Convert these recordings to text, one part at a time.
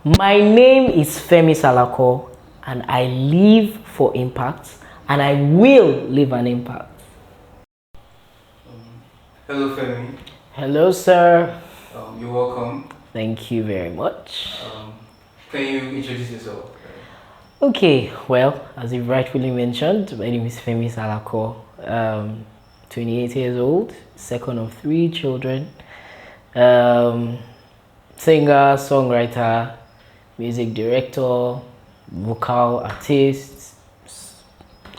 My name is Femi Salako, and I live for impact, and I will leave an impact. Hello, Femi. Hello, sir. You're welcome. Thank you very much. Can you introduce yourself? Okay, well, as you rightfully mentioned, my name is Femi Salako. 28 years old, second of 3 children. Singer, songwriter, music director, vocal artist,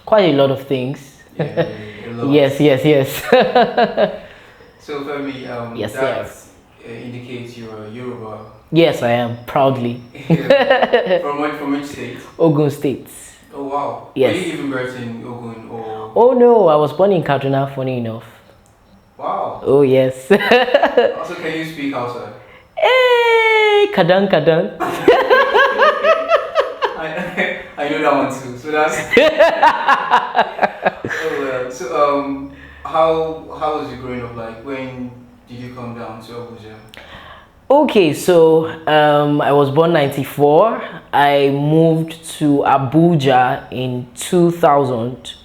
quite a lot of things. Yeah, a lot. Yes. So Femi, Yes, that indicates you're a Yoruba. Yes, I am, proudly. Yeah. From which state? Ogun State. Oh wow. Yes. Were you given birth in Ogun or? Oh no, I was born in Kaduna, funny enough. Wow. Oh yes. Also, can you speak Hausa? Hey, kadang. I know that one too. So that's. Oh well. So how was you growing up like? When did you come down to Abuja? Okay, so I was born 94. I moved to Abuja in 2000.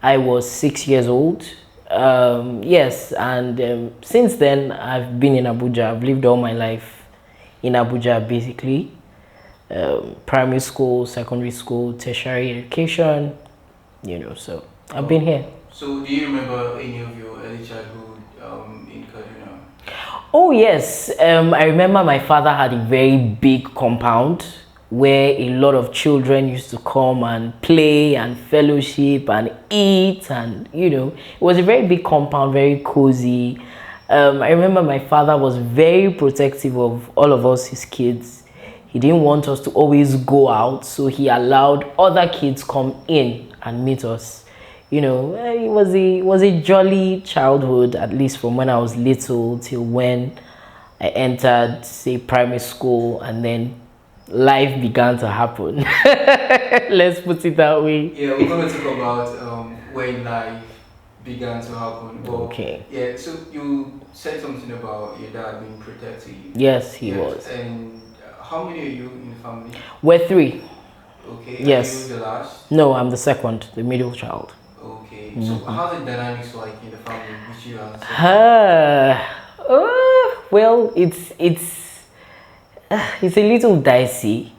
I was 6 years old. Yes, and since then I've been in Abuja. I've lived all my life in Abuja, basically. Primary school, secondary school, tertiary education, so I've been here. So do you remember any of your early childhood in Kaduna? Oh yes, I remember my father had a very big compound where a lot of children used to come and play and fellowship and eat, and it was a very big compound, very cozy. I remember my father was very protective of all of us, his kids. He didn't want us to always go out, so he allowed other kids come in and meet us. It was a jolly childhood, at least from when I was little till when I entered, say, primary school, and then life began to happen. Let's put it that way. Yeah, we're going to talk about when life began to happen. Well, Okay. Yeah, so you said something about your dad being protective. Yes, he was. And how many are you in the family? We're 3. Okay. Yes. Are you the last? No, I'm the second, the middle child. Okay. So how's the dynamics like in the family with you as Well, it's a little dicey.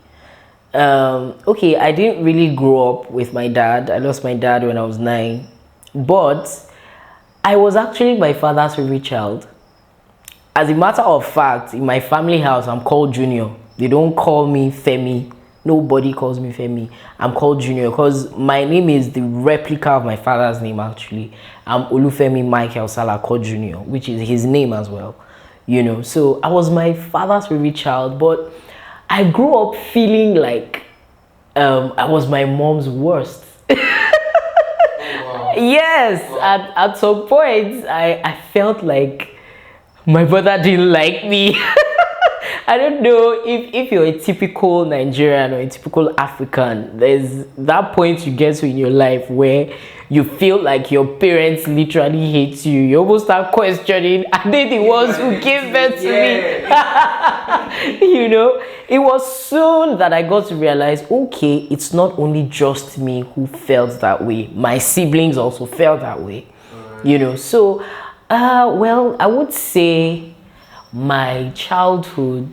Okay, I didn't really grow up with my dad. I lost my dad when I was 9, but I was actually my father's favorite child. As a matter of fact, in my family house, I'm called Junior. They don't call me Femi. Nobody calls me Femi. I'm called Junior because my name is the replica of my father's name, actually. I'm Olufemi Michael Salako Junior, which is his name as well. So I was my father's favorite child, but I grew up feeling like I was my mom's worst. Oh, wow. Yes, Wow. at some point, I felt like my brother didn't like me. I don't know if you're a typical Nigerian or a typical African, there's that point you get to in your life where you feel like your parents literally hate you. You almost start questioning, are they the ones who gave birth to me? It was soon that I got to realize, okay, it's not only just me who felt that way. My siblings also felt that way. So, well, I would say my childhood,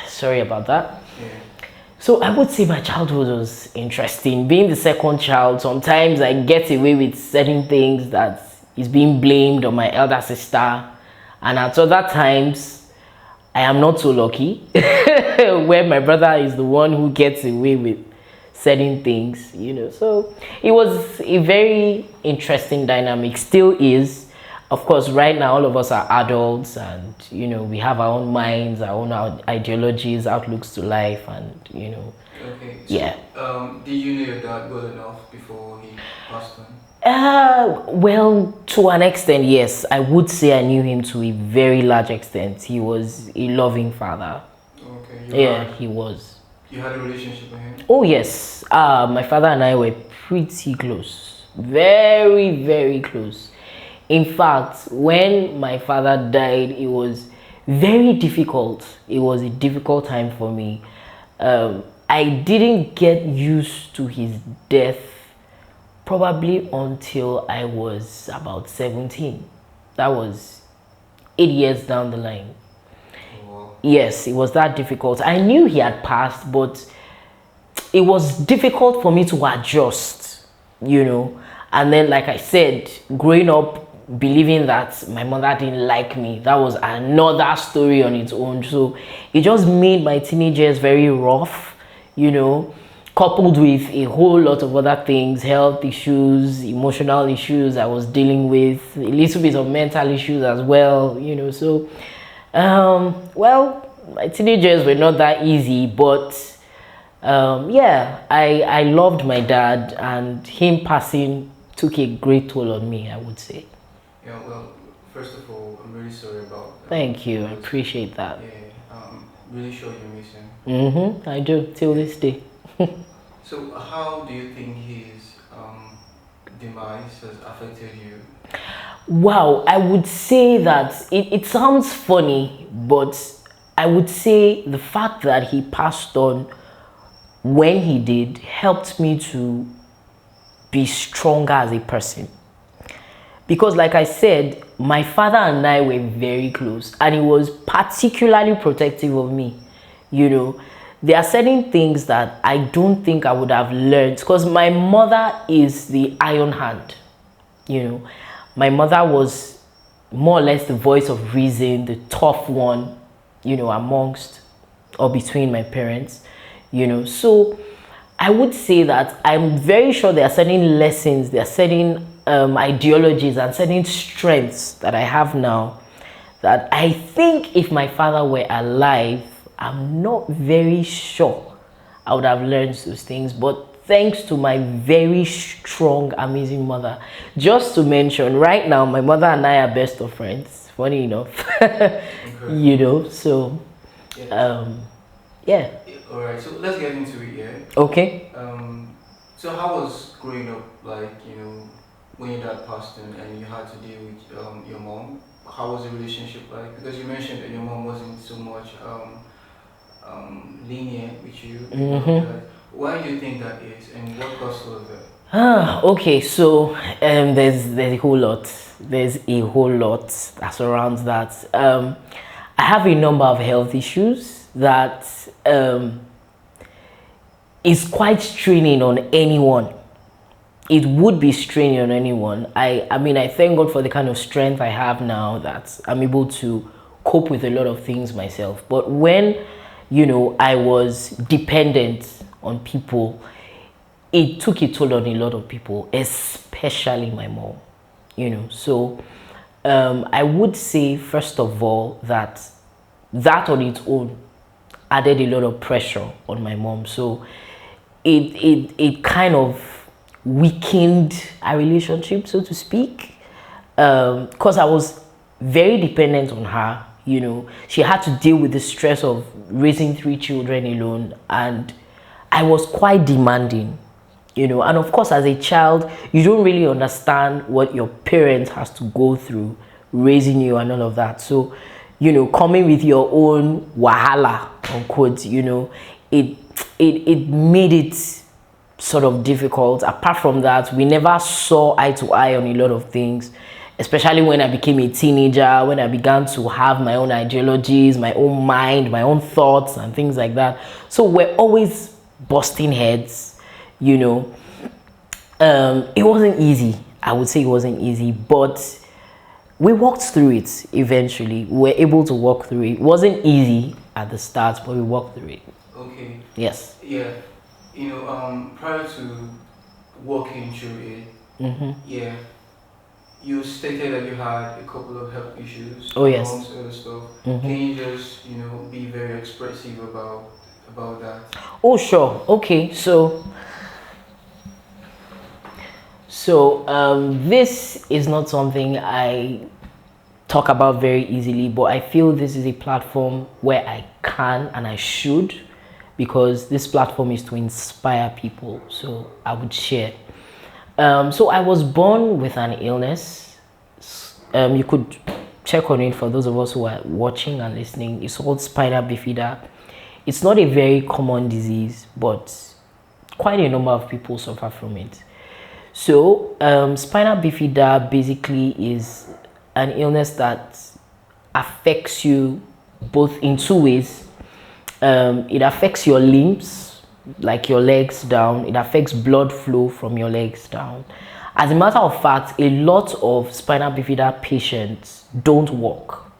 sorry about that. Yeah. So I would say my childhood was interesting. Being the second child, sometimes I get away with certain things that is being blamed on my elder sister, and at other times I am not so lucky where my brother is the one who gets away with certain things. So it was a very interesting dynamic, still is. Of course, right now all of us are adults, and we have our own minds, our own ideologies, outlooks to life, and Okay. So, yeah. Did you know your dad well enough before he passed on? Well, to an extent, yes. I would say I knew him to a very large extent. He was a loving father. Okay. He was. You had a relationship with him? Oh yes. My father and I were pretty close. Very, very close. In fact, when my father died, it was Very difficult. It was a difficult time for me. I didn't get used to his death probably until I was about 17. That was 8 years down the line. Wow. Yes, it was that difficult. I knew he had passed, but it was difficult for me to adjust, you know. And then, like I said, growing up believing that my mother didn't like me, that was another story on its own. So it just made my teenage years very rough, you know, coupled with a whole lot of other things, health issues, emotional issues I was dealing with, a little bit of mental issues as well, you know. So well, my teenage years were not that easy, but yeah, I loved my dad, and him passing took a great toll on me, I would say. Yeah, well, first of all, I'm really sorry about Thank you, I appreciate that. Yeah, really sure you miss him. I do, till this day. So, how do you think his demise has affected you? Wow, I would say that it sounds funny, but I would say the fact that he passed on when he did helped me to be stronger as a person. Because like I said, my father and I were very close, and he was particularly protective of me. You know, there are certain things that I don't think I would have learned, because my mother is the iron hand. You know, my mother was more or less the voice of reason, the tough one, you know, amongst or between my parents, you know. So I would say that I'm very sure there are certain lessons, there are certain ideologies and certain strengths that I have now that I think if my father were alive, I'm not very sure I would have learned those things. But thanks to my very strong, amazing mother. Just to mention, right now, my mother and I are best of friends, funny enough. You know, so, yeah. Alright, so let's get into it, yeah? Okay. So how was growing up, like, you know, when your dad passed and you had to deal with your mom? How was the relationship like? Because you mentioned that your mom wasn't so much lenient with you. Why do you think that is, and what caused all of that? Okay, so there's a whole lot. There's a whole lot that surrounds that. I have a number of health issues that is quite straining on anyone. It would be straining on anyone. I mean, I thank God for the kind of strength I have now that I'm able to cope with a lot of things myself. But when, you know, I was dependent on people, it took a toll on a lot of people, especially my mom, you know. So I would say, first of all, that on its own added a lot of pressure on my mom. So it kind of weakened our relationship, so to speak, because I was very dependent on her. You know, she had to deal with the stress of raising 3 children alone, and I was quite demanding, you know. And of course, as a child, you don't really understand what your parents has to go through raising you and all of that. So, you know, coming with your own wahala, unquote, you know, it made it sort of difficult. Apart from that, we never saw eye to eye on a lot of things, especially when I became a teenager, when I began to have my own ideologies, my own mind, my own thoughts and things like that. So we're always busting heads, you know. It wasn't easy. I would say it wasn't easy, but we walked through it eventually. We were able to walk through it. It wasn't easy at the start, but we walked through it. Okay. Yes. Yeah. You know, prior to walking through it, yeah, you stated that you had a couple of health issues. Oh yes. Amongst other stuff. Can you just, you know, be very expressive about that? Oh sure. Okay. So this is not something I talk about very easily, but I feel this is a platform where I can and I should, because this platform is to inspire people. So I would share. So I was born with an illness. You could check on it for those of us who are watching and listening. It's called spina bifida. It's not a very common disease, but quite a number of people suffer from it. So spina bifida basically is an illness that affects you both in two ways. It affects your limbs, like your legs down. It affects blood flow from your legs down. As a matter of fact, a lot of spina bifida patients don't walk.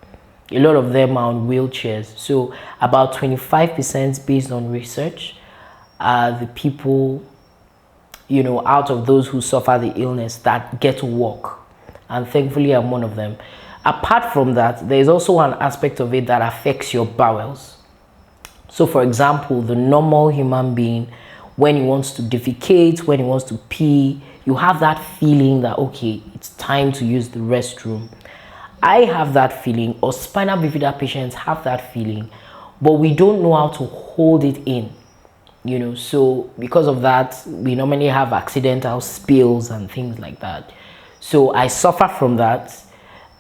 A lot of them are on wheelchairs. So about 25% based on research are the people, you know, out of those who suffer the illness that get to walk. And thankfully I'm one of them. Apart from that, there is also an aspect of it that affects your bowels. So for example, the normal human being, when he wants to defecate, when he wants to pee, you have that feeling that, okay, it's time to use the restroom. I have that feeling, or spina bifida patients have that feeling, but we don't know how to hold it in, you know. So because of that, we normally have accidental spills and things like that. So I suffer from that.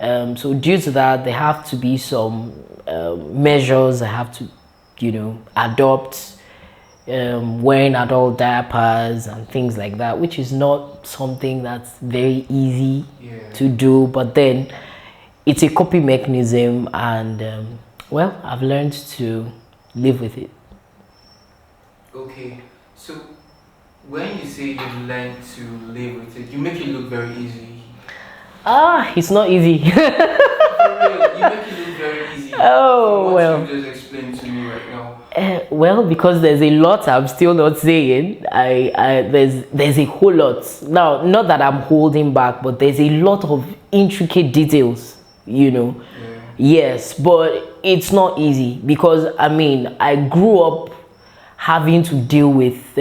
So due to that, there have to be some measures I have to, you know, adopt. Wearing adult diapers and things like that, which is not something that's very easy to do, but then it's a coping mechanism, and well, I've learned to live with it. Okay, so when you say you learn to live with it, you make it look very easy. It's not easy. For real, you make it look very easy. Oh, well. What you just explained to me right now. Well, because there's a lot I'm still not saying. There's a whole lot. Now, not that I'm holding back, but there's a lot of intricate details, you know. Yes, but it's not easy because, I mean, I grew up having to deal with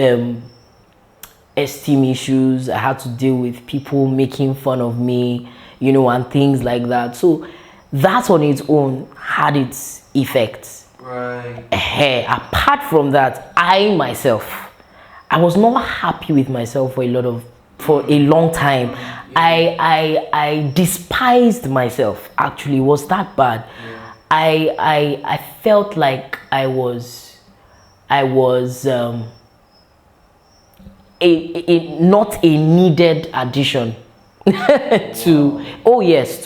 esteem issues. I had to deal with people making fun of me, you know, and things like that. So that on its own had its effects. Right. Apart from that, I myself, I was not happy with myself for a long time. I despised myself. Actually, it was that bad. I felt like I was not a needed addition to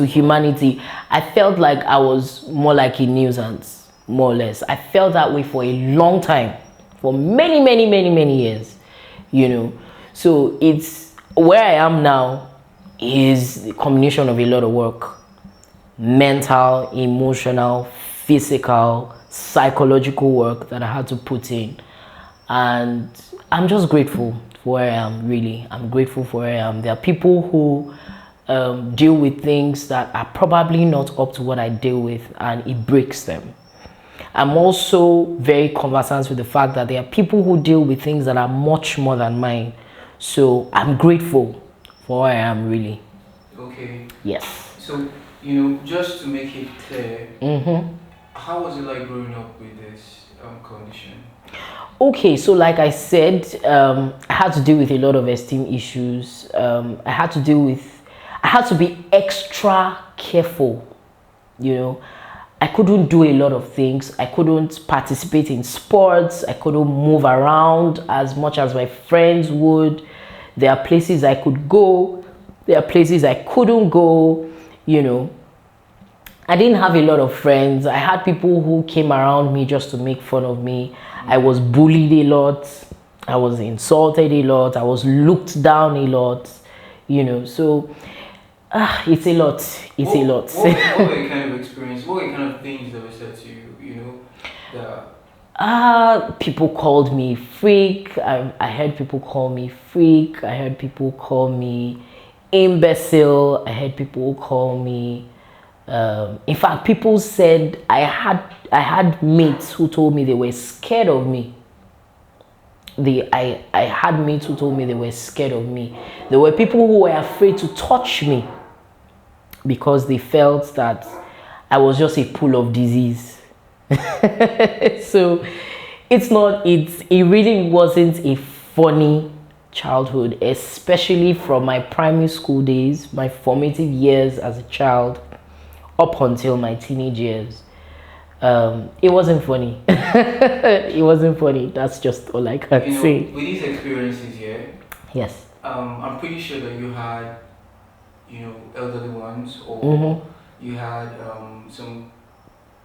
humanity. I felt like I was more like a nuisance. More or less. I felt that way for a long time, for many years, you know. So it's where I am now is a combination of a lot of work: mental, emotional, physical, psychological work that I had to put in. And I'm just grateful for where I am, really. I'm grateful for where I am. There are people who deal with things that are probably not up to what I deal with, and it breaks them. I'm also very conversant with the fact that there are people who deal with things that are much more than mine. So I'm grateful for where I am, really. Okay. Yes. So, you know, just to make it clear, how was it like growing up with this condition? Okay, so like I said, I had to deal with a lot of esteem issues. I had to be extra careful, you know. I couldn't do a lot of things. I couldn't participate in sports. I couldn't move around as much as my friends would. There are places I could go. There are places I couldn't go, you know. I didn't have a lot of friends. I had people who came around me just to make fun of me. I was bullied a lot. I was insulted a lot. I was looked down a lot, you know. So it's a lot. It's a lot. What were your kind of experience? What were your kind of things that were said to you? You know, that people called me freak. I heard people call me freak. I heard people call me imbecile. I heard people call me. In fact, people said I had mates who told me they were scared of me. I had mates who told me they were scared of me. There were people who were afraid to touch me because they felt that I was just a pool of disease. So it really wasn't a funny childhood, especially from my primary school days, my formative years as a child, up until my teenage years. It wasn't funny. It wasn't funny. That's just all I can say. With these experiences, yeah. Yes. I'm pretty sure that you had, elderly ones, or you had some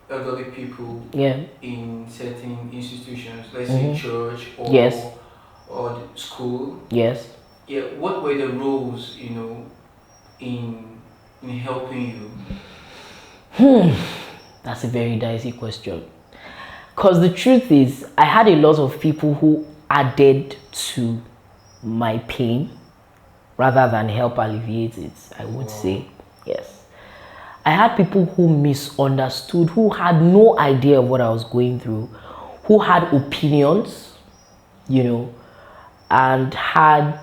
elderly people Yeah. in certain institutions, let's say church or Yes. or the school. Yes. Yeah. What were the roles, in helping you? That's a very dicey question. Because the truth is, I had a lot of people who added to my pain rather than help alleviate it, I would say. Yes. I had people who misunderstood, who had no idea of what I was going through, who had opinions, and had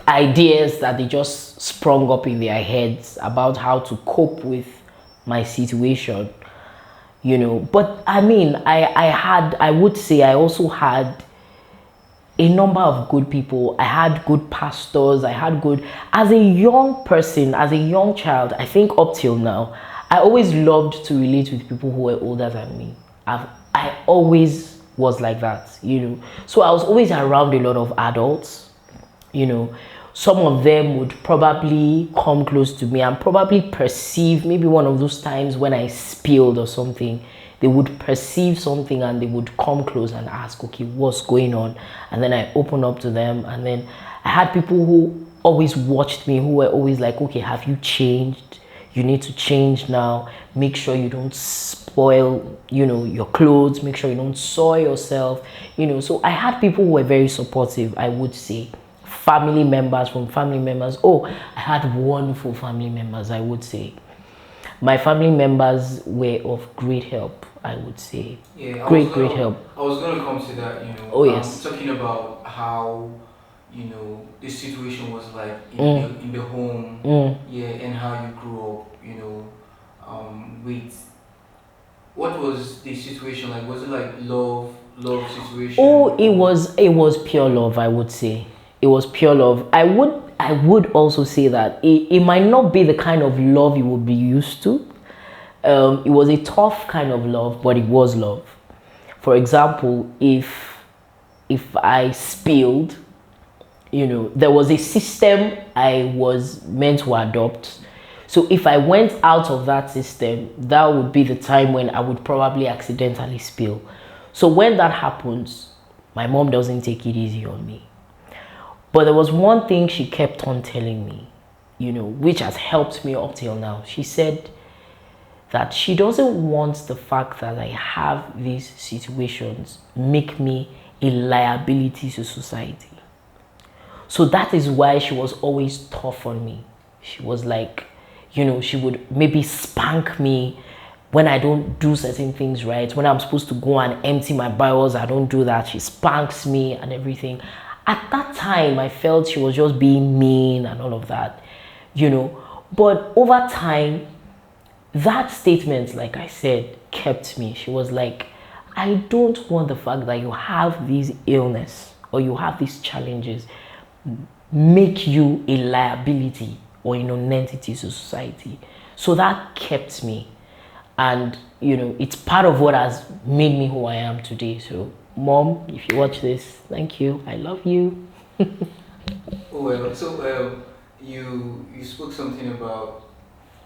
ideas that they just sprung up in their heads about how to cope with my situation. But I mean, I would say I also had a number of good people. I had good pastors. As a young person, as a young child, I think up till now, I always loved to relate with people who were older than me. I always was like that, So I was always around a lot of adults, Some of them would probably come close to me and probably perceive, maybe one of those times when I spilled or something, they would perceive something and they would come close and ask, okay, what's going on? And then I open up to them. And then I had people who always watched me, who were always like, okay, have you changed? You need to change now. Make sure you don't spoil, your clothes. Make sure you don't soil yourself, So I had people who were very supportive, I would say. Family members. Oh, I had wonderful family members, I would say. My family members were of great help, I would say. Yeah, great help. I was going to come to that, Oh, yes. Talking about how, this situation was like in the home, yeah, and how you grew up, with, what was the situation like? Was it like love situation? Oh, it was pure love, I would say. It was pure love. I would also say that it might not be the kind of love you would be used to. It was a tough kind of love, but it was love. For example, if I spilled, there was a system I was meant to adopt. So if I went out of that system, that would be the time when I would probably accidentally spill. So when that happens, my mom doesn't take it easy on me. But there was one thing she kept on telling me, which has helped me up till now. She said that she doesn't want the fact that I have these situations make me a liability to society. So that is why she was always tough on me. She was like, she would maybe spank me when I don't do certain things right. When I'm supposed to go and empty my bowels, I don't do that. She spanks me and everything. At that time, I felt she was just being mean and all of that, But over time, that statement, like I said, kept me. She was like, I don't want the fact that you have these illness or you have these challenges make you a liability or a non-entity to society. So that kept me. And, it's part of what has made me who I am today. So, Mom, if you watch this, thank you. I love you. You spoke something about,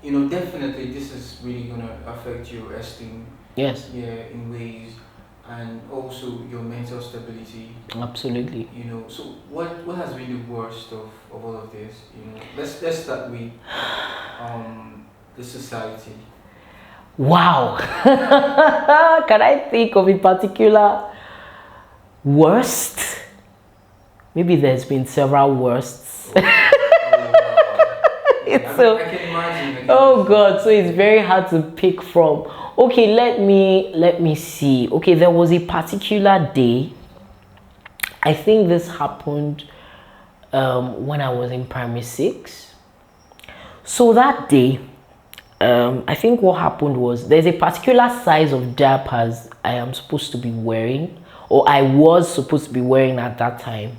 definitely this is really going to affect your esteem. Yes. Yeah, in ways, and also your mental stability. Absolutely. So what has been the worst of all of this? Let's start with the society. Wow. Can I think of a particular worst? Maybe there's been several worsts. I can imagine. Oh God, so it's very hard to pick from. Okay, let me see. Okay, there was a particular day. I think this happened when I was in primary 6. So that day, I think what happened was there's a particular size of diapers I am supposed to be wearing, or I was supposed to be wearing at that time.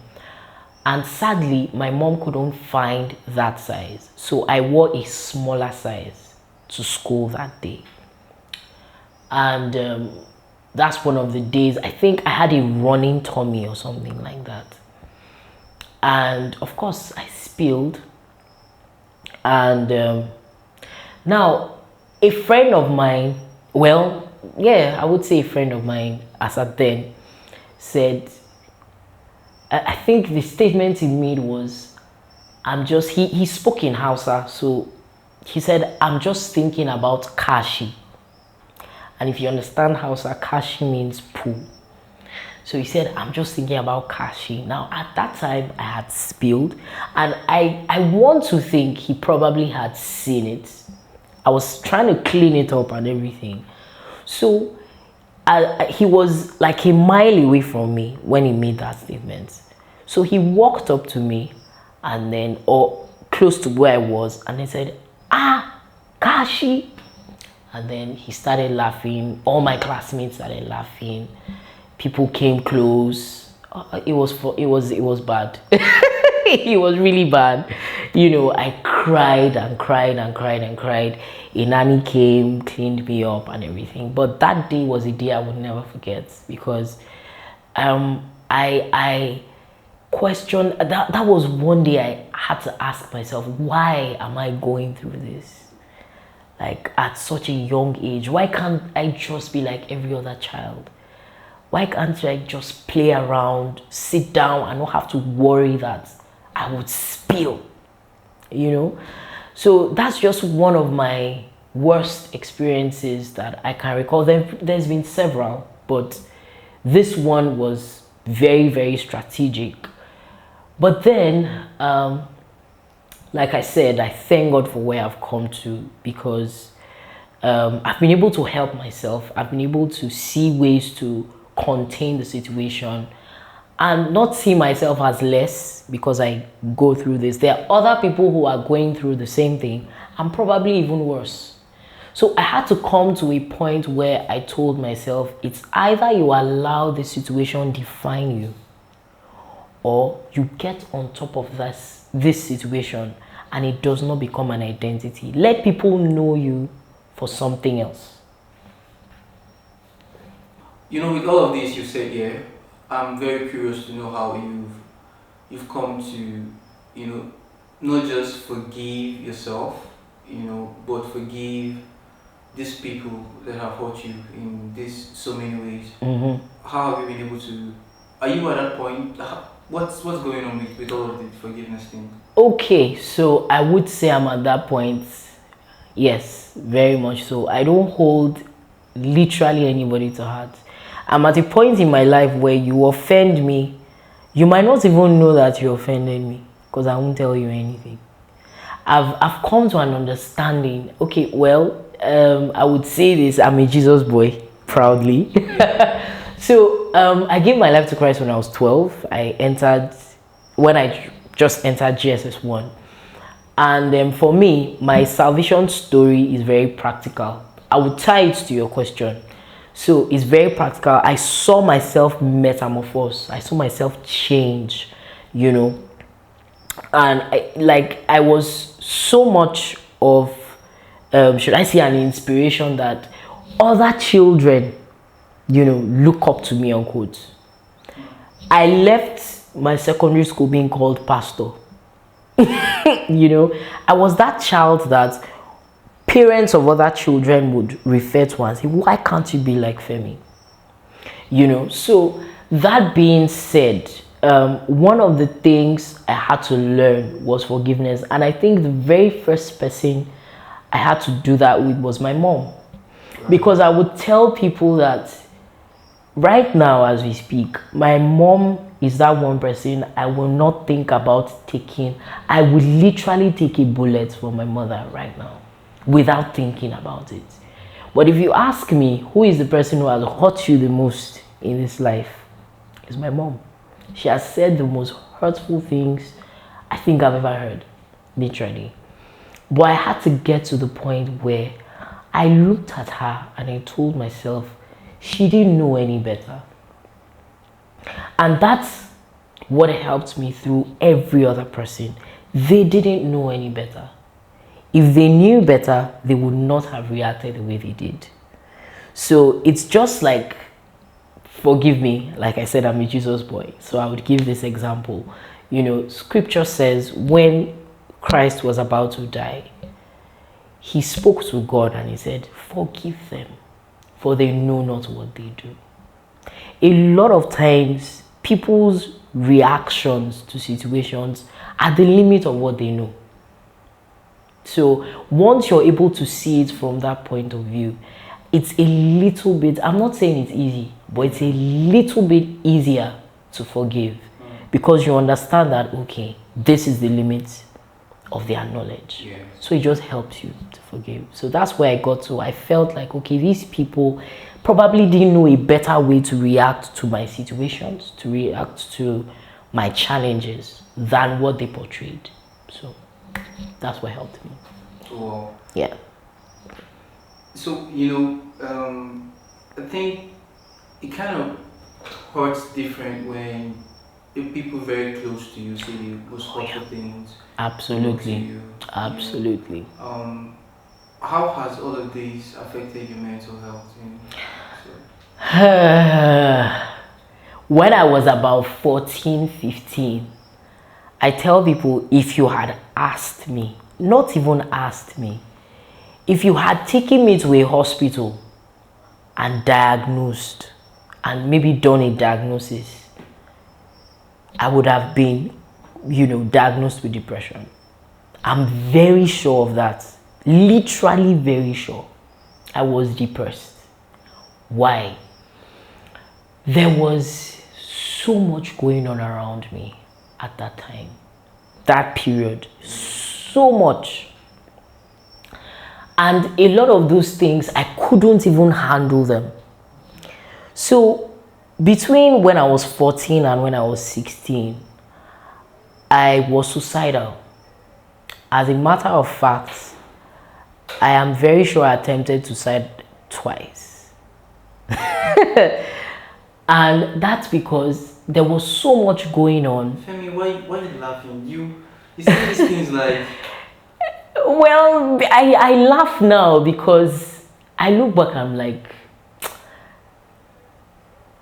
And sadly, my mom couldn't find that size. So I wore a smaller size to school that day. And that's one of the days, I think I had a running tummy or something like that. And of course, I spilled. And now, a friend of mine, well, yeah, I would say a friend of mine, as at then, said, I think the statement he made was, he spoke in Hausa, so he said, I'm just thinking about Kashi. And if you understand Hausa, Kashi means poo. So he said, I'm just thinking about Kashi. Now, at that time, I had spilled, and I want to think he probably had seen it. I was trying to clean it up and everything. So he was like a mile away from me when he made that statement. So he walked up to me and then, or close to where I was, and he said, Kashi. And then he started laughing. All my classmates started laughing. People came close. It was bad. It was really bad. You know, I cried and cried and cried and cried. A nanny came, cleaned me up and everything. But that day was a day I would never forget, because I questioned, that was one day I had to ask myself, why am I going through this? Like, at such a young age, why can't I just be like every other child? Why can't I just play around, sit down, and not have to worry that I would spill, you know? So that's just one of my worst experiences that I can recall. There's been several, but this one was very, very strategic. But then, like I said, I thank God for where I've come to, because I've been able to help myself. I've been able to see ways to contain the situation and not see myself as less because I go through this. There are other people who are going through the same thing and probably even worse. So I had to come to a point where I told myself, it's either you allow the situation define you, or you get on top of this situation and it does not become an identity. Let people know you for something else. You know, with all of this you said here, I'm very curious to know how you've come to, you know, not just forgive yourself, you know, but forgive these people that have hurt you in so many ways. How have you been able to? Are you at that point? What's going on with all of the forgiveness thing? Okay, so I would say I'm at that point. Yes, very much so. I don't hold literally anybody to heart. I'm at a point in my life where you offend me, you might not even know that you offended me, because I won't tell you anything. I've come to an understanding. Okay, well, I would say this, I'm a Jesus boy, proudly. So I gave my life to Christ when I was 12. When I just entered GSS1. And for me, my salvation story is very practical. I would tie it to your question. So it's very practical. I saw myself metamorphose. I saw myself change, you know. And I was so much of, should I say, an inspiration that other children, you know, look up to me, unquote. I left my secondary school being called pastor. You know, I was that child that parents of other children would refer to and say, why can't you be like Femi? You know, so that being said, one of the things I had to learn was forgiveness. And I think the very first person I had to do that with was my mom. Because I would tell people that right now as we speak, my mom is that one person I will not think about taking. I would literally take a bullet for my mother right now without thinking about it. But if you ask me, who is the person who has hurt you the most in this life? It's my mom. She has said the most hurtful things I think I've ever heard, literally. But I had to get to the point where I looked at her and I told myself, she didn't know any better. And that what helped me through every other person. They didn't know any better. If they knew better, they would not have reacted the way they did. So it's just like, forgive me, like I said, I'm a Jesus boy. So I would give this example. You know, scripture says when Christ was about to die, he spoke to God and he said, forgive them, for they know not what they do. A lot of times, people's reactions to situations are the limit of what they know. So once you're able to see it from that point of view, it's a little bit, I'm not saying it's easy, but it's a little bit easier to forgive because you understand that, okay, this is the limit of their knowledge. Yes. So it just helps you to forgive. So that's where I got to. I felt like, okay, these people probably didn't know a better way to react to my situations, to react to my challenges than what they portrayed. So that's what helped me. Wow. Yeah. So, I think it kind of hurts different when the people very close to you say the most hurtful things. Absolutely. To you, Absolutely. How has all of this affected your mental health? When I was about 14, 15, I tell people, if you had asked me, not even asked me, if you had taken me to a hospital and diagnosed and maybe done a diagnosis, I would have been, diagnosed with depression. I'm very sure of that. Literally very sure. I was depressed. Why? There was so much going on around me at that time, that period, so much. And a lot of those things, I couldn't even handle them. So between when I was 14 and when I was 16, I was suicidal. As a matter of fact, I am very sure I attempted suicide twice. And that's because there was so much going on. Femi, why are you laughing? You say these things like... Well, I laugh now because I look back and I'm like,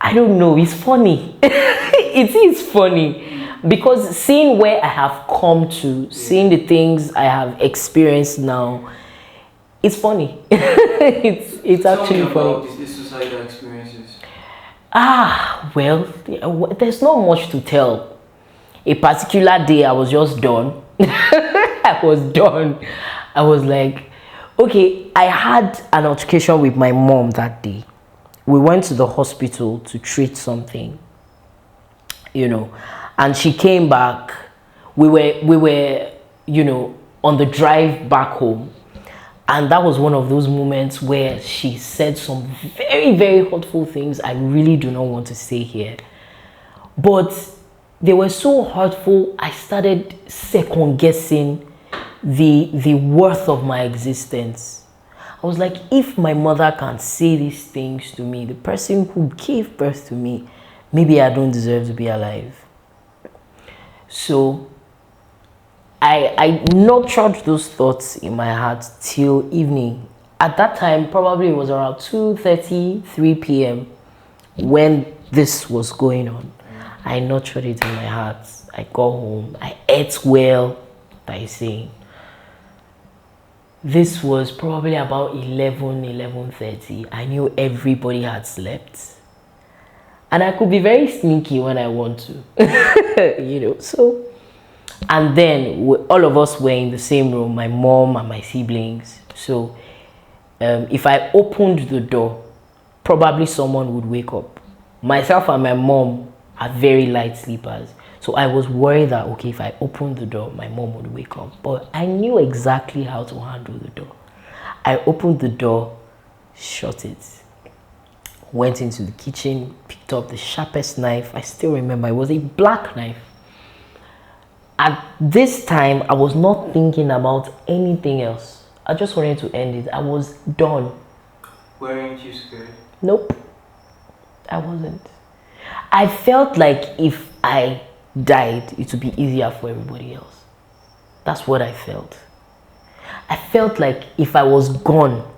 I don't know, it's funny. It is funny. Because seeing where I have come to, seeing the things I have experienced now, it's funny. It's actually funny. Tell me about these suicidal experiences. Well, there's not much to tell. A particular day, I was just done. I was done. I was like, okay, I had an altercation with my mom that day. We went to the hospital to treat something, and she came back. We were, on the drive back home. And that was one of those moments where she said some very, very hurtful things I really do not want to say here. But they were so hurtful, I started second guessing the worth of my existence. I was like, if my mother can say these things to me, the person who gave birth to me, maybe I don't deserve to be alive. So I nurtured those thoughts in my heart till evening. At that time, probably it was around 2:30, 3 p.m. when this was going on. I nurtured it in my heart. I got home. I ate well, I say. This was probably about 11:30. I knew everybody had slept. And I could be very sneaky when I want to, so... And then all of us were in the same room, my mom and my siblings. So if I opened the door, probably someone would wake up. Myself and my mom are very light sleepers. So I was worried that, okay, if I opened the door, my mom would wake up. But I knew exactly how to handle the door. I opened the door, shut it, went into the kitchen, picked up the sharpest knife. I still remember it was a black knife. At this time, I was not thinking about anything else. I just wanted to end it. I was done. Weren't you scared? Nope, I wasn't. I felt like if I died, it would be easier for everybody else. That's what I felt. I felt like if I was gone,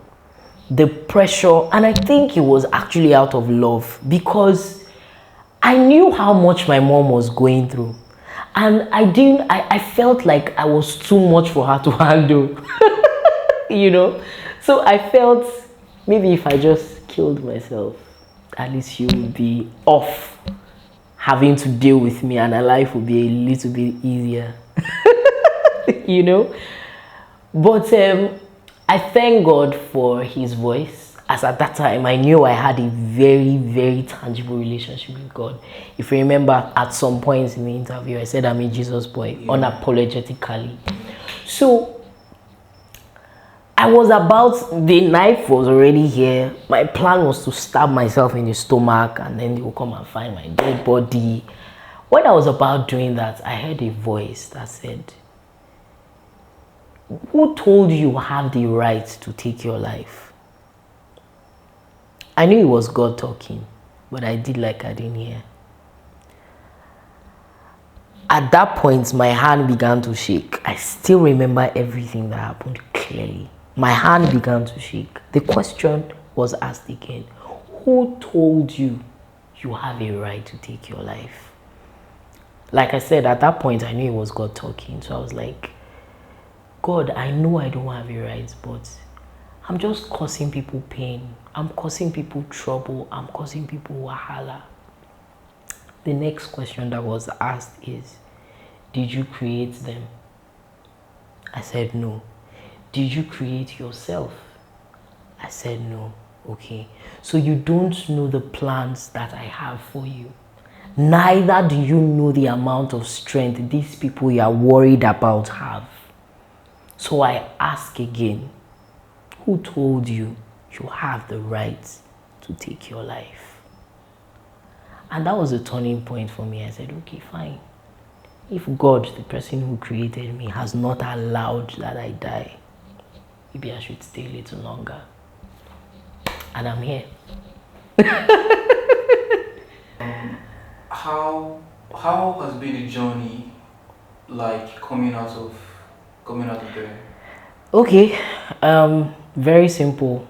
the pressure, and I think it was actually out of love, because I knew how much my mom was going through, and I felt like I was too much for her to handle. So I felt maybe if I just killed myself, at least she would be off having to deal with me, and her life would be a little bit easier. But I thank God for his voice, as at that time I knew I had a very, very tangible relationship with God. If you remember, at some point in the interview, I said I'm a Jesus boy, unapologetically. So the knife was already here. My plan was to stab myself in the stomach, and then they will come and find my dead body. When I was about doing that, I heard a voice that said, "Who told you have the right to take your life?" I knew it was God talking, but I did like I didn't hear. At that point, my hand began to shake. I still remember everything that happened clearly. My hand began to shake. The question was asked again. Who told you you have a right to take your life? Like I said, at that point, I knew it was God talking. So I was like, God, I know I don't have a right, but I'm just causing people pain. I'm causing people trouble. I'm causing people wahala. The next question that was asked is, did you create them? I said no. Did you create yourself? I said no. Okay. So you don't know the plans that I have for you. Neither do you know the amount of strength these people you are worried about have. So I ask again, who told you you have the right to take your life? And that was a turning point for me. I said, okay, fine. If God, the person who created me, has not allowed that I die, maybe I should stay a little longer. And I'm here. How has been the journey like coming out of there? Okay, very simple.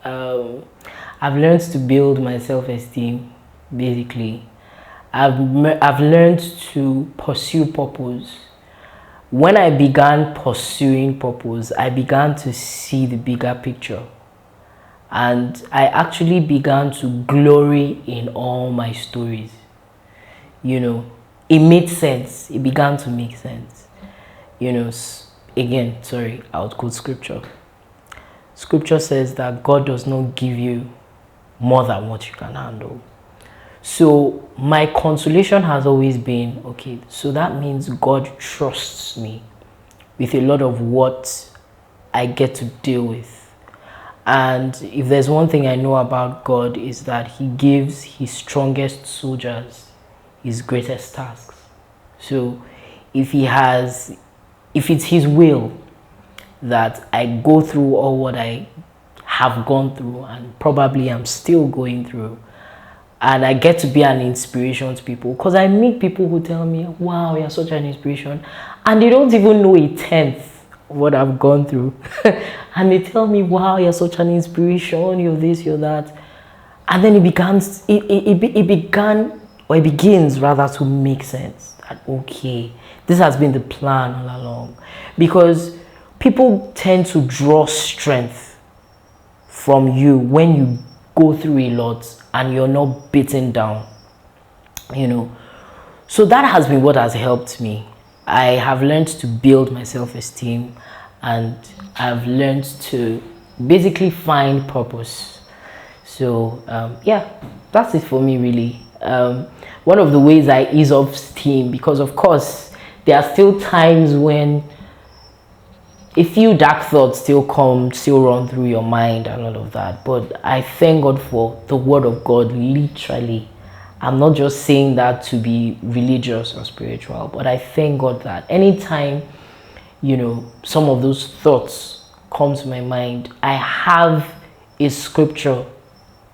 I've learned to build my self-esteem, basically. I've learned to pursue purpose. When I began pursuing purpose, I began to see the bigger picture. And I actually began to glory in all my stories. It made sense. It began to make sense. Again, sorry, I'll quote scripture. Scripture says that God does not give you more than what you can handle. So my consolation has always been, okay, so that means God trusts me with a lot of what I get to deal with. And if there's one thing I know about God, is that he gives his strongest soldiers his greatest tasks. So if it's his will that I go through all what I have gone through, and probably I'm still going through, and I get to be an inspiration to people, because I meet people who tell me, wow, you're such an inspiration, and they don't even know a tenth of what I've gone through. And they tell me, wow, you're such an inspiration, you're this, you're that. And then it begins rather to make sense that, okay, this has been the plan all along. Because people tend to draw strength from you when you go through a lot and you're not beaten down, So that has been what has helped me. I have learned to build my self-esteem, and I've learned to basically find purpose. So that's it for me, really. One of the ways I ease off steam, because of course there are still times when a few dark thoughts still run through your mind and all of that, but I thank God for the word of God. Literally, I'm not just saying that to be religious or spiritual, but I thank God that anytime some of those thoughts come to my mind, I have a scripture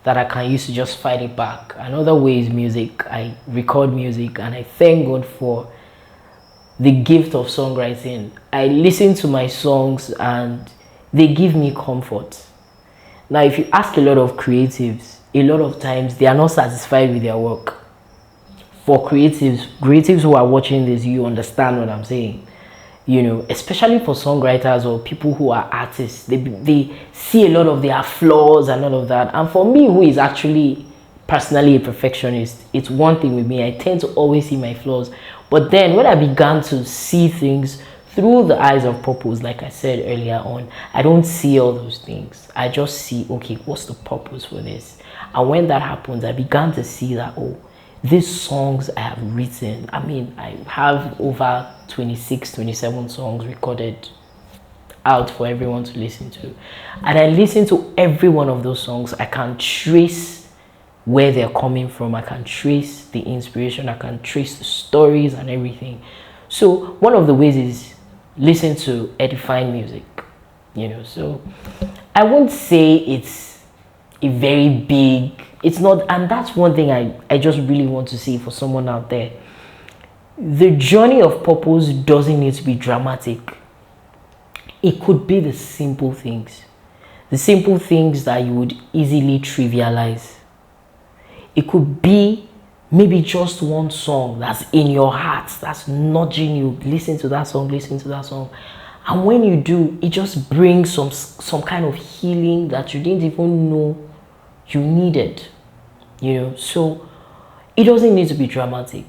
that I can use to just fight it back. Another way is music. I record music, and I thank God for the gift of songwriting. I listen to my songs and they give me comfort. Now, if you ask a lot of creatives, a lot of times they are not satisfied with their work. For creatives who are watching this, you understand what I'm saying. You know, especially for songwriters or people who are artists, they see a lot of their flaws and all of that. And for me, who is actually personally a perfectionist, it's one thing with me. I tend to always see my flaws. But then when I began to see things through the eyes of purpose, like I said earlier on, I don't see all those things. I just see, okay, what's the purpose for this? And when that happens, I began to see that, oh, these songs I have written, I mean, I have over 26, 27 songs recorded out for everyone to listen to. And I listen to every one of those songs. I can trace where they're coming from. I can trace the inspiration. I can trace the stories and everything. So one of the ways is listen to edifying music, you know. So I won't say it's a very big, it's not, and that's one thing I just really want to say for someone out there. The journey of purpose doesn't need to be dramatic. It could be the simple things that you would easily trivialize. It could be maybe just one song that's in your heart, that's nudging you. Listen to that song. And when you do, it just brings some kind of healing that you didn't even know you needed. You know, so it doesn't need to be dramatic.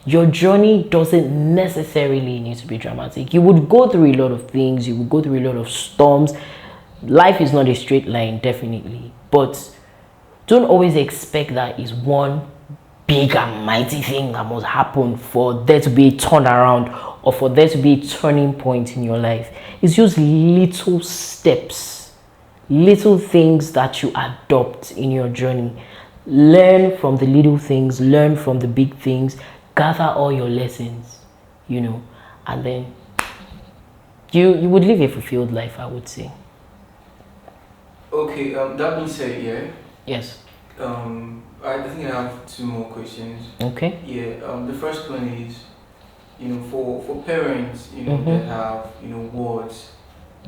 Your journey doesn't necessarily need to be dramatic. You would go through a lot of things. You would go through a lot of storms. Life is not a straight line, definitely. But don't always expect that is one big and mighty thing that must happen for there to be a turnaround or for there to be a turning point in your life. It's just little steps, little things that you adopt in your journey. Learn from the little things, learn from the big things, gather all your lessons, you know, and then you would live a fulfilled life, I would say. Okay, that being said, yeah. Yes. I think I have two more questions. Okay. Yeah. The first one is, you know, for parents, you know, Mhm. that have, you know, wards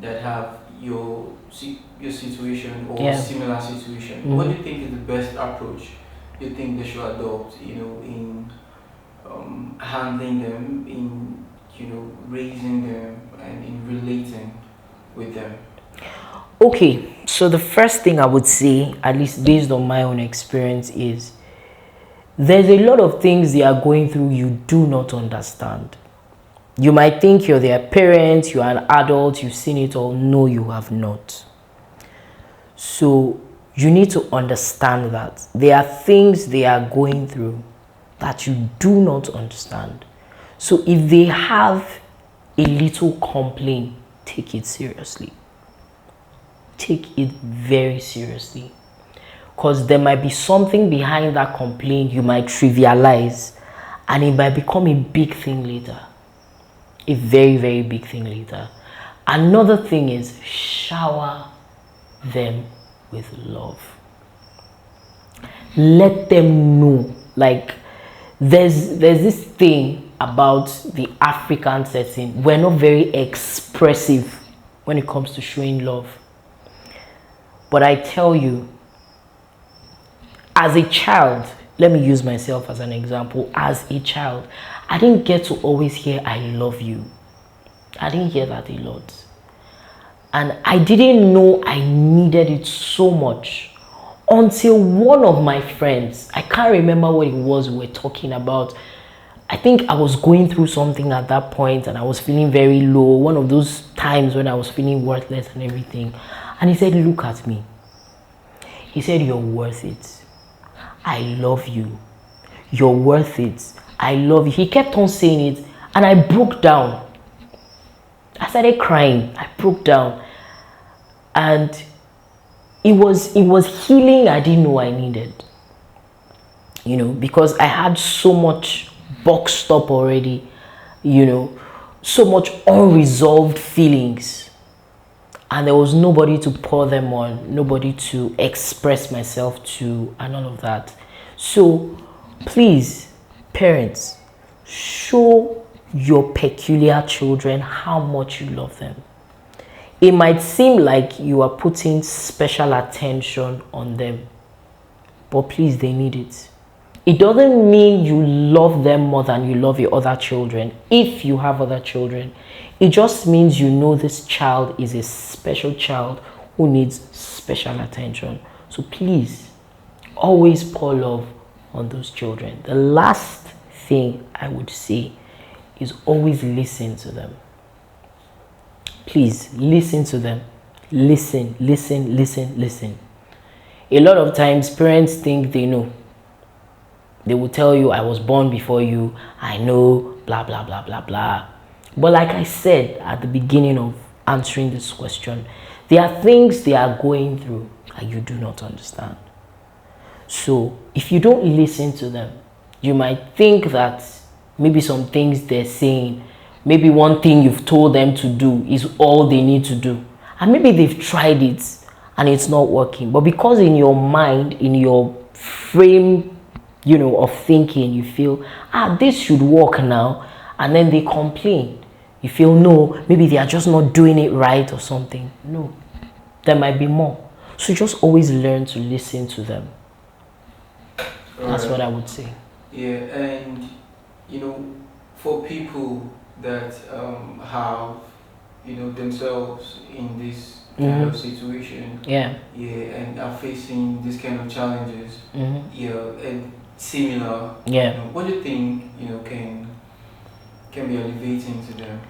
that have your situation or Yeah. similar situation. Mhm. What do you think is the best approach you think they should adopt, you know, in handling them, in, you know, raising them, and in relating with them? Okay, so the first thing I would say, at least based on my own experience, is there's a lot of things they are going through you do not understand. You might think you're their parent, you're an adult, you've seen it all. No, you have not. So you need to understand that there are things they are going through that you do not understand. So if they have a little complaint, take it seriously. Take it very seriously. Because there might be something behind that complaint you might trivialize, and it might become a big thing later. A very, very big thing later. Another thing is shower them with love. Let them know. Like, there's this thing about the African setting. We're not very expressive when it comes to showing love. But I tell you, as a child, let me use myself as an example. As a child, I didn't get to always hear I love you. I didn't hear that a lot. And I didn't know I needed it so much until one of my friends, I can't remember what it was we were talking about. I think I was going through something at that point and I was feeling very low. One of those times when I was feeling worthless and everything. And he said, look at me. He said, you're worth it. I love you. You're worth it. I love you. He kept on saying it and I broke down. I started crying. I broke down. And it was healing I didn't know I needed. You know, because I had so much boxed up already, you know, so much unresolved feelings. and there was nobody to pour them on, nobody to express myself to, and all of that. So please, parents, show your peculiar children how much you love them. It might seem like you are putting special attention on them, but please, they need it. It doesn't mean you love them more than you love your other children if you have other children. It just means you know this child is a special child who needs special attention. So please, always pour love on those children. The last thing I would say is always listen to them. Please, listen to them. Listen, listen, listen, listen. A lot of times, parents think they know. They will tell you, I was born before you, I know, blah, blah, blah, blah, blah. But like I said at the beginning of answering this question, there are things they are going through that you do not understand. So if you don't listen to them, you might think that maybe some things they're saying, maybe one thing you've told them to do is all they need to do. And maybe they've tried it and it's not working. But because in your mind, in your frame, of thinking, you feel, this should work now. And then they complain. You feel, no, maybe they are just not doing it right or something. No, there might be more. So just always learn to listen to them. That's what I would say. Yeah, and for people that have themselves in this kind of situation, and are facing this kind of challenges, and similar, what do you think can be elevating to them?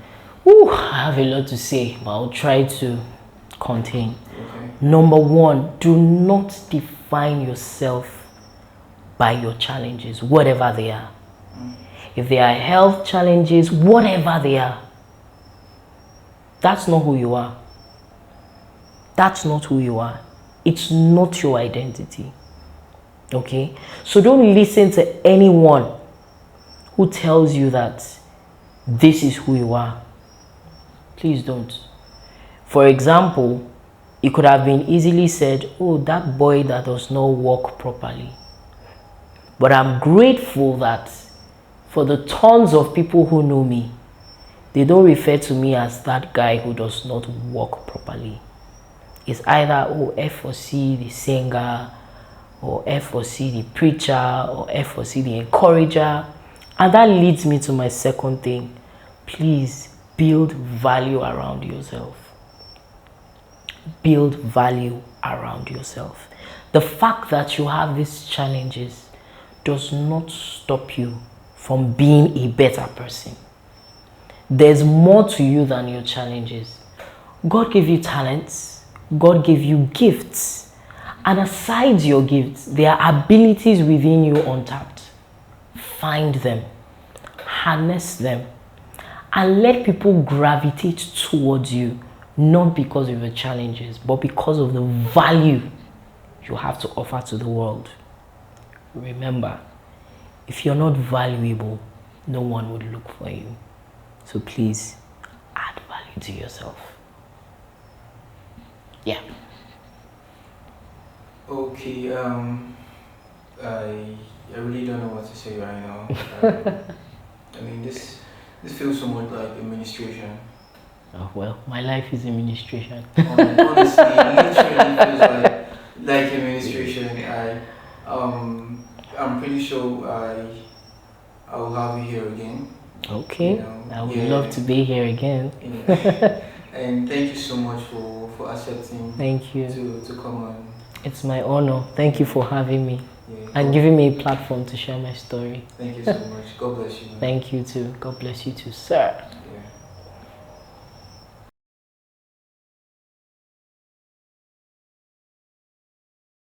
I have a lot to say, but I'll try to contain. Okay. Number one, do not define yourself by your challenges, whatever they are. If they are health challenges, whatever they are, that's not who you are. That's not who you are. It's not your identity. Okay? So don't listen to anyone who tells you that this is who you are. Please don't. For example, it could have been easily said, oh, that boy that does not walk properly. But I'm grateful that for the tons of people who know me, they don't refer to me as that guy who does not walk properly. It's either, oh, F or C, the singer, or F or C, the preacher, or F or C, the encourager. And that leads me to my second thing. Please build value around yourself. Build value around yourself. The fact that you have these challenges does not stop you from being a better person. There's more to you than your challenges. God gave you talents. God gave you gifts. And aside your gifts, there are abilities within you untapped. Find them. Harness them. And let people gravitate towards you, not because of your challenges, but because of the value you have to offer to the world. Remember, if you're not valuable, no one would look for you. So please, add value to yourself. Yeah. Okay, I really don't know what to say right now. I mean, this feels somewhat like administration. Oh, well, my life is administration. Honestly, it literally feels like administration. I'm pretty sure I will have you here again. Okay, I would love to be here again. And thank you so much for accepting. Thank you. To come on. It's my honor. Thank you for having me and giving me a platform to share my story. Thank you so much. God bless you. Thank you too. God bless you too, sir.